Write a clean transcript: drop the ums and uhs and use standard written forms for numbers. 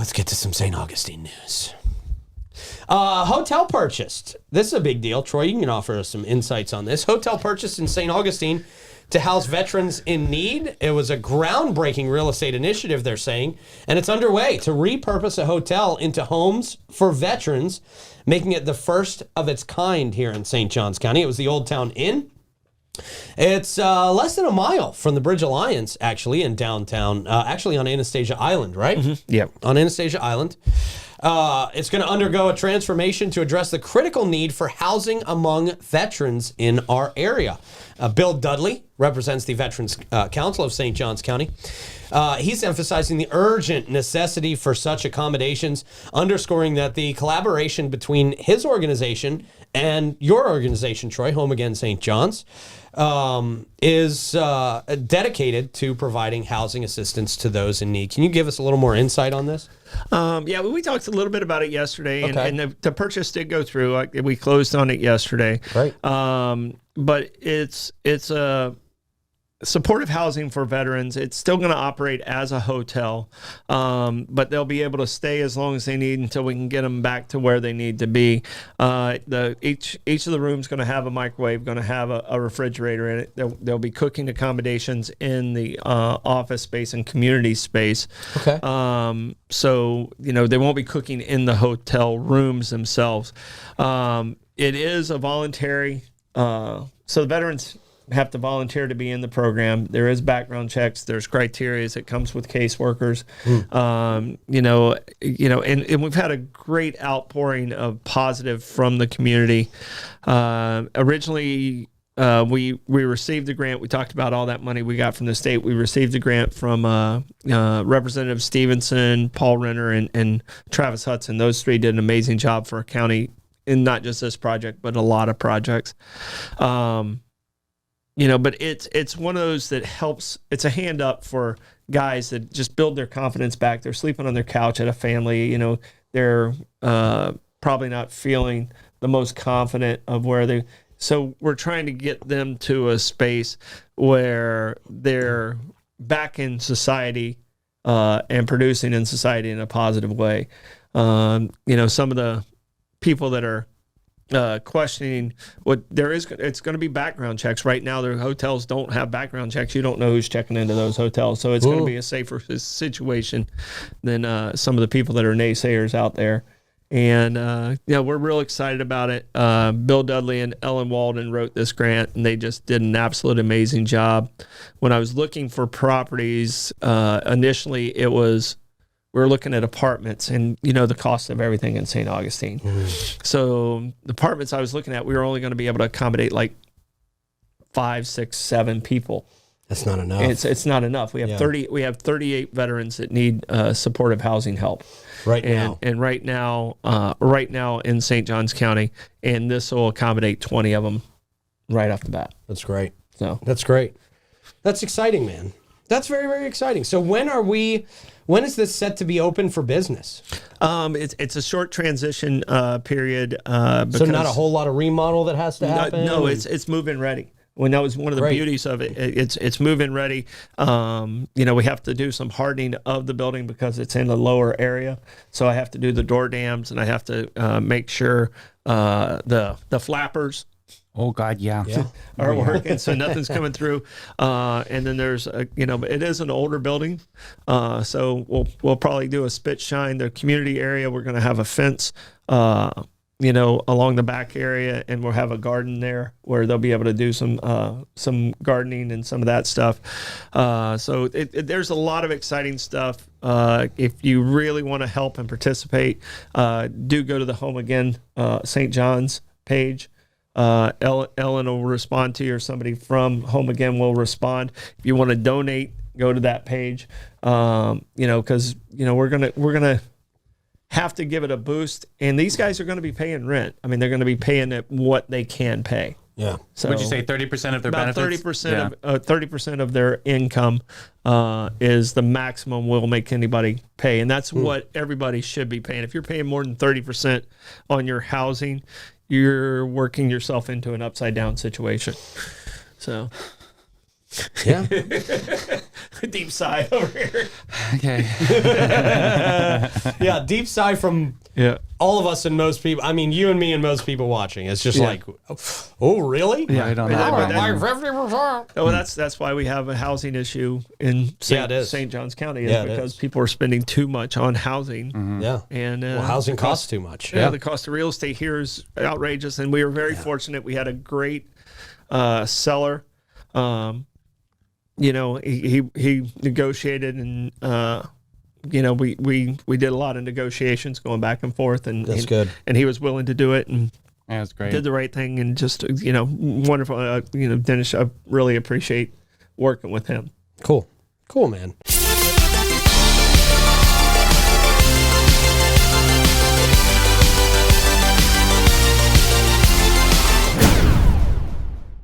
let's get to some St. Augustine news. Hotel purchased. This is a big deal. Troy, you can offer us some insights on this. Hotel purchased in St. Augustine to house veterans in need. It was a groundbreaking real estate initiative, they're saying, and it's underway to repurpose a hotel into homes for veterans, making it the first of its kind here in St. Johns County. It was the Old Town Inn. It's less than a mile from the Bridge Alliance, actually, in downtown, actually on Anastasia Island, right? Mm-hmm. Yep. On Anastasia Island. It's going to undergo a transformation to address the critical need for housing among veterans in our area. Bill Dudley represents the Veterans Council of St. Johns County. He's emphasizing the urgent necessity for such accommodations, underscoring that the collaboration between his organization and your organization, Troy, Home Again St. John's, is dedicated to providing housing assistance to those in need. Can you give us a little more insight on this? Yeah, we talked a little bit about it yesterday, Okay. and the purchase did go through. We closed on it yesterday. Right. But it's a supportive housing for veterans. It's still going to operate as a hotel, but they'll be able to stay as long as they need until we can get them back to where they need to be. Each of the rooms going to have a microwave, going to have a refrigerator in it. There'll be cooking accommodations in the office space and community space. Okay. So they won't be cooking in the hotel rooms themselves. It is a voluntary. So the veterans have to volunteer to be in the program. There is background checks. There's criteria that comes with caseworkers. And we've had a great outpouring of positive from the community. Originally, we received the grant. We talked about all that money we got from the state. We received a grant from Representative Stevenson, Paul Renner, and Travis Hudson. Those three did an amazing job for a county in not just this project, but a lot of projects. But it's one of those that helps. It's a hand up for guys that just build their confidence back. They're sleeping on their couch at a family. They're probably not feeling the most confident of where they. So we're trying to get them to a space where they're back in society and producing in society in a positive way. Some of the people that are questioning it's going to be background checks. Right now, their hotels don't have background checks. You don't know who's checking into those hotels. So it's going to be a safer situation than some of the people that are naysayers out there. And, we're real excited about it. Bill Dudley and Ellen Walden wrote this grant, and they just did an absolute amazing job. When I was looking for properties, initially we were looking at apartments and, the cost of everything in St. Augustine. So the apartments I was looking at, we were only going to be able to accommodate like 5, 6, 7 people. That's not enough. It's not enough. We have 38 veterans that need supportive housing help right now. And right now in St. Johns County, and this will accommodate 20 of them right off the bat. That's great. So that's great. That's exciting, man. That's very, very exciting. So when is this set to be open for business? It's a short transition period. So not a whole lot of remodel that has to happen? No, it's move-in ready. When that was one of the beauties of it. It's move-in ready. We have to do some hardening of the building because it's in a lower area. So I have to do the door dams, and I have to make sure the flappers. Oh God, yeah. Are working, so nothing's coming through. And then there's it is an older building, so we'll probably do a spit shine. The community area, we're going to have a fence, along the back area, and we'll have a garden there where they'll be able to do some gardening and some of that stuff. So there's a lot of exciting stuff. If you really want to help and participate, do go to the Home Again St. John's page. Ellen will respond to you, or somebody from Home Again will respond. If you want to donate, go to that page. Because we're gonna have to give it a boost, and these guys are going to be paying rent. I mean, they're going to be paying it what they can pay. Yeah. So would you say 30% of their benefits? 30% of their income is the maximum we'll make anybody pay, and that's what everybody should be paying. If you're paying more than 30% on your housing, you're working yourself into an upside down situation. So Yeah. Deep sigh over here. Okay. Yeah, deep sigh from all of us and most people. I mean, you and me and most people watching. It's just like, oh, really? Yeah. Right on But that that- one. 50%. Oh, that's why we have a housing issue in St. Johns County, Yeah, it because is. people are spending too much on housing. Yeah. And Well, housing costs too much. Yeah, the cost of real estate here is outrageous, and we were very fortunate. We had a great seller. You know, he negotiated, and you know, we did a lot of negotiations going back and forth, and That's good. And he was willing to do it, and Yeah, that's great. did the right thing, and just you know, wonderful. You know, Dennis, I really appreciate working with him. Cool, man.